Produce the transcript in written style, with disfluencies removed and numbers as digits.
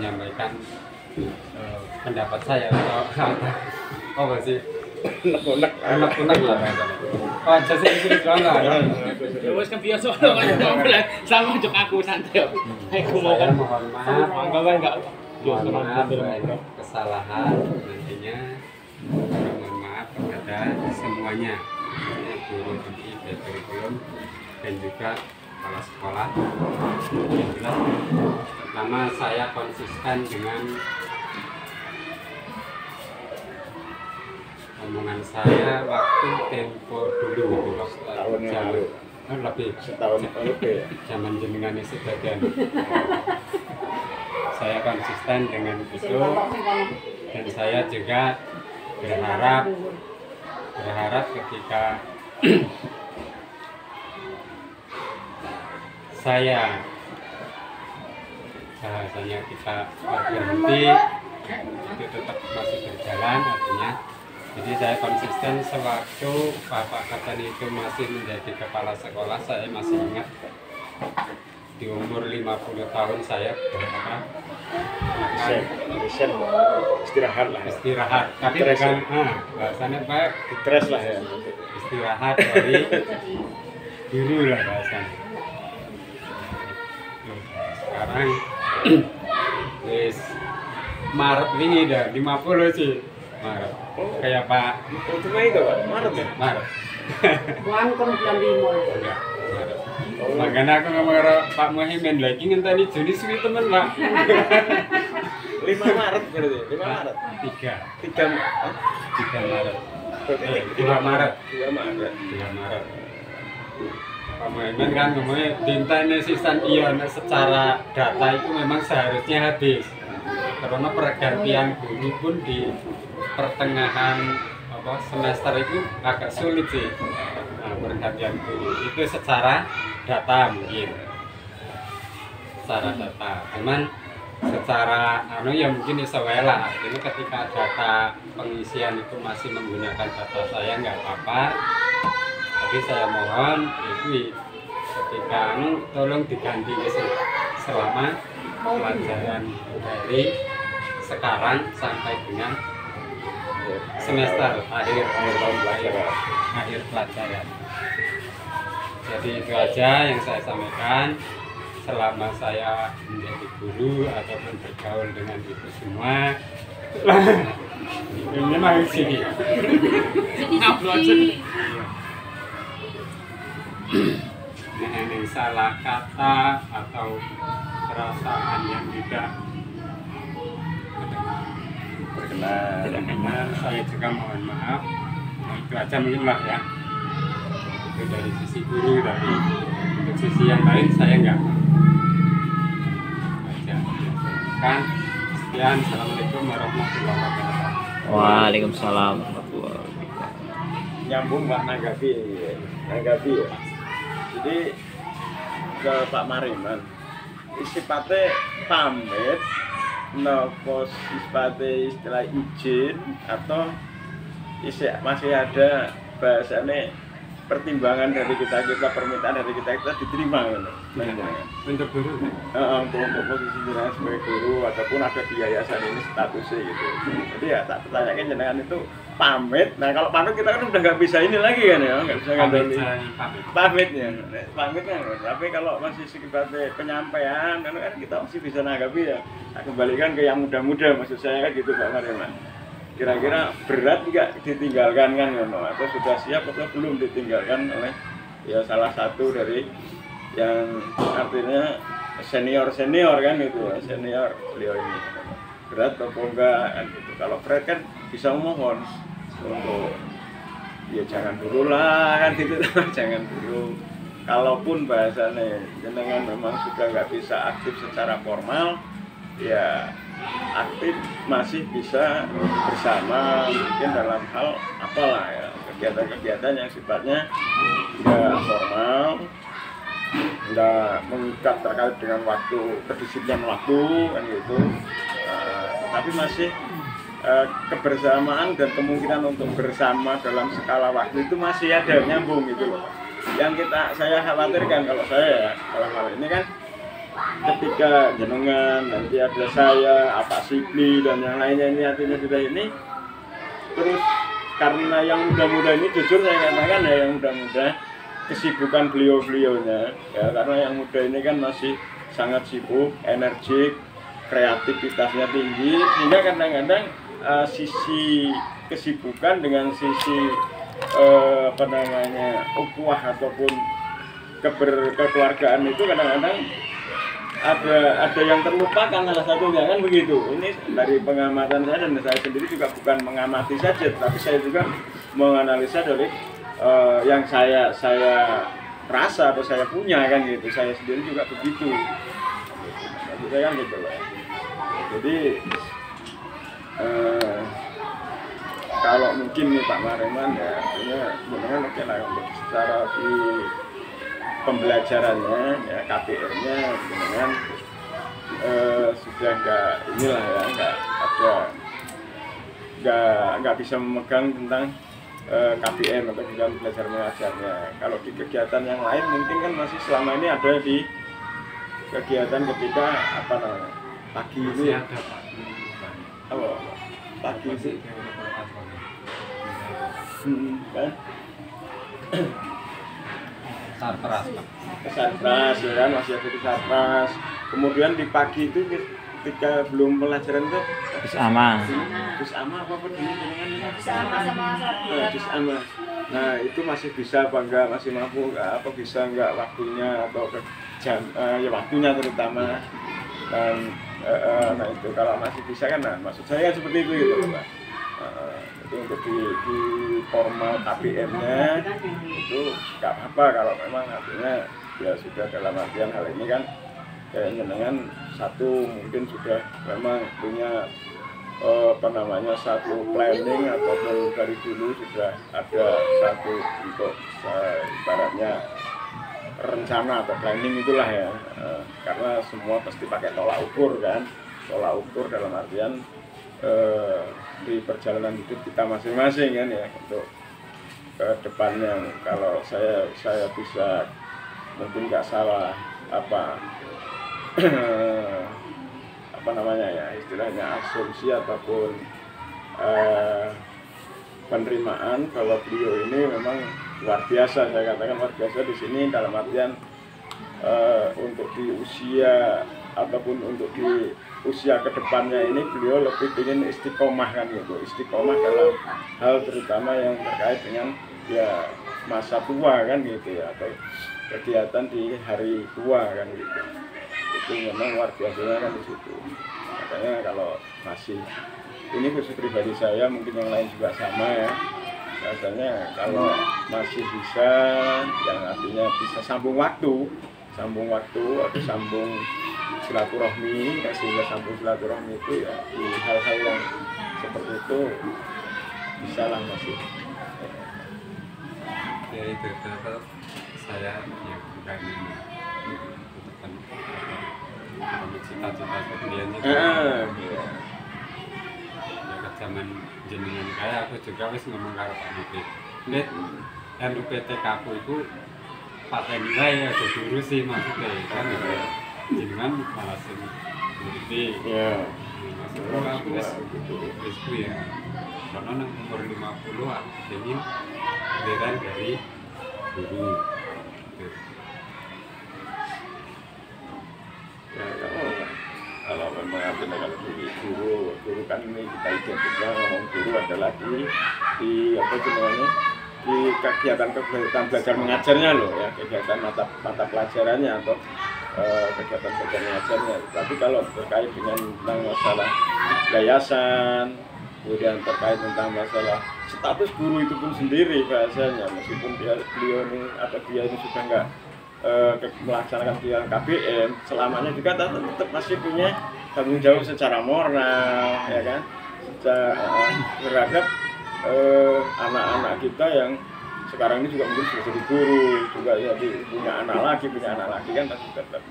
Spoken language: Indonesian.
menyampaikan pendapat saya atau apa sih? Unek-unek lah bahasanya. Oh, aja sih serius banget. Ya wes kan biasa sama jok aku santai. Aku mau Saya kan mohon maaf. enggak. Mohon maaf banyak kesalahan nantinya. Mohon maaf kepada semuanya, guru MI kurikulum dan juga kepala sekolah. Yang jelas, pertama saya konsisten dengan omongan saya waktu tempo dulu Tahun yang lalu. lebih Setahun lebih. zaman jenengan sebagian. Saya konsisten dengan itu dan saya juga berharap ketika saya bahasanya kita berhenti itu tetap masih berjalan, artinya jadi saya konsisten sewaktu Bapak Kapten itu masih menjadi kepala sekolah. Saya masih ingat di umur 50 tahun saya berapa Istirahat lah. istirahat, tapi Stres, bukan ya? bahasanya Pak, Stres lah ya. istirahat dari guru lah bahasanya. Sekarang wis Maret ini dah 50 sih. Maret. Kayak Pak Cuma itu Pak, Maret ya? Maret. Bulan kan bulan 5. Enggak, Maret. Makanya aku ngomong karo Pak Muhammad lagi ngenteni Juni suwi temen, Pak. 5 Maret berarti, 5 Maret. 3 Maret. Berarti 2 Maret. 2 Maret. 2 Maret. Pak Muhammad kan ngomongnya tintanya sisan ion secara data itu memang seharusnya habis. Karena pergantian guru pun di pertengahan semester itu agak sulit sih. Nah, pergantian guru itu secara data mungkin. Secara data. Cuman secara ya mungkin bisa lah. Ini ketika data pengisian itu masih menggunakan data saya nggak apa-apa. Tapi saya mohon itu ketika tolong diganti selama pelajaran dari sekarang sampai dengan semester akhir tahun pelajaran. Akhir pelajaran. Jadi itu aja yang saya sampaikan. Selama saya menjadi guru ataupun bergaul dengan itu semua, ini memang sini. Ini salah kata atau perasaan yang tidak berkenan, saya juga mohon maaf. Itu aja mungkin lah ya. Itu dari sisi guru, dari untuk sisi yang lain saya enggak. Kan sekian, assalamualaikum warahmatullahi wabarakatuh. Waalaikumsalam warahmatullahi wabarakatuh. Nyambung Pak Nanggapi ya. Jadi ke Pak Mariman sifatnya pamit nopo sifatnya istilah izin atau masih ada bahasanya pertimbangan dari kita permintaan dari kita diterima kan? Untuk guru untuk posisi jenengan sebagai guru ataupun ada di yayasan ini statusnya gitu. Jadi ya tak pertanyakan jenengan itu pamit. Nah kalau pamit kita kan udah nggak bisa ini lagi kan ya, nggak bisa ngandalin pamitnya. Tapi kalau masih sifatnya penyampaian kan kita masih bisa nanggapi ya. Nah, kembalikan ke yang muda-muda maksud saya kan gitu Pak Mariman. Kira-kira berat nggak ditinggalkan kan atau sudah siap atau belum ditinggalkan oleh ya salah satu dari yang artinya senior kan gitu ya, senior beliau ini berat atau enggak kan gitu. Kalau berat kan bisa mohon untuk ya jangan dulu lah kan gitu jangan dulu. Kalaupun bahasanya jenengan memang sudah nggak bisa aktif secara formal ya aktif masih bisa bersama mungkin dalam hal apalah ya kegiatan-kegiatan yang sifatnya nggak formal, nggak mengikat terkait dengan waktu kedisiplinan waktu kan gitu, tapi masih kebersamaan dan kemungkinan untuk bersama dalam skala waktu itu masih ada nyambung gitu loh. Yang saya khawatirkan kalau saya ya dalam hal ini kan ketika jenengan, nanti ada saya, Pak Sigli dan yang lainnya ini artinya sudah ini, terus karena yang muda-muda ini jujur saya katakan ya, yang muda-muda kesibukan beliau-beliaunya ya, karena yang muda ini kan masih sangat sibuk, energik, kreativitasnya tinggi, sehingga kadang-kadang sisi kesibukan dengan sisi ukhuwah ataupun kekeluargaan itu kadang-kadang ada yang terlupakan, salah satunya kan begitu. Ini dari pengamatan saya, dan saya sendiri juga bukan mengamati saja, tapi saya juga menganalisa dari yang saya rasa atau saya punya kan gitu. Saya sendiri juga begitu. Maksud saya kan gitu loh. Jadi kalau mungkin nih Pak Mareman ya, sebenarnya oke lah untuk secara di pembelajarannya ya, KPR-nya dengan sudah nggak bisa memegang tentang KPM atau dalam belajar mengajarnya. Kalau di kegiatan yang lain mungkin kan masih selama ini ada di kegiatan ketika pagi ini ada Pak. pagi itu kan Sarpras Pak. Sarpras ya kan, masih ada di Sarpras. Kemudian di pagi itu ketika belum pelajaran itu Gus Ama apa dulu dengan Sama Gus Ama. Nah itu masih bisa apa enggak, masih mampu apa bisa enggak waktunya atau jam ya waktunya terutama. Dan nah itu kalau masih bisa kan, nah maksud saya seperti itu gitu Pak. Itu untuk di formal KPM-nya itu nggak apa-apa kalau memang artinya ya sudah dalam artian hal ini kan kayaknya dengan satu mungkin sudah memang punya satu planning ataupun dari dulu sudah ada satu untuk ibaratnya rencana atau planning itulah ya, karena semua pasti pakai tolak ukur kan, tolak ukur dalam artian di perjalanan hidup kita masing-masing kan ya, untuk ke depannya. Kalau saya bisa mungkin nggak salah istilahnya asumsi ataupun penerimaan kalau beliau ini memang luar biasa. Saya katakan luar biasa di sini dalam artian untuk di usia ataupun untuk di usia kedepannya ini beliau lebih ingin istiqomah kan gitu, istiqomah dalam hal terutama yang terkait dengan ya masa tua kan gitu ya, atau kegiatan di hari tua kan gitu. Itu memang luar biasa kan di situ. Makanya kalau masih ini khusus pribadi saya, mungkin yang lain juga sama ya, rasanya kalau masih bisa, yang artinya bisa sambung waktu atau sambung silaturahmi, sehingga sambung silaturahmi itu ya di hal-hal yang seperti itu bisa lah masih. Ya itu tetap saya ya bukan untuk cita-cita kemudian itu ya ke zaman jenengan kaya aku juga wis ngomong karo Pak Mufid net NUPTK aku itu paten wae aja diurusi maksudnya kan jenengan malah sing ngurusi Ya. maksudnya aku wis kuwi ya karena nang umur 50 aku ingin beran dari guru gitu. Ya, kalau memang artinya kalau guru kan ini kita identiknya ngomong guru adalah di apa namanya, di kegiatan belajar mengajarnya loh ya, kegiatan mata pelajarannya atau kegiatan belajar mengajarnya. Tapi kalau terkait dengan tentang masalah yayasan, kemudian terkait tentang masalah status guru itu pun sendiri bahasanya, meskipun beliau ini sudah nggak melaksanakan kegiatan KBM, selamanya juga tetap masih punya tanggung jawab secara moral ya kan, terhadap anak-anak kita yang sekarang ini juga mungkin sudah jadi guru, juga ya punya anak lagi kan, pasti tetap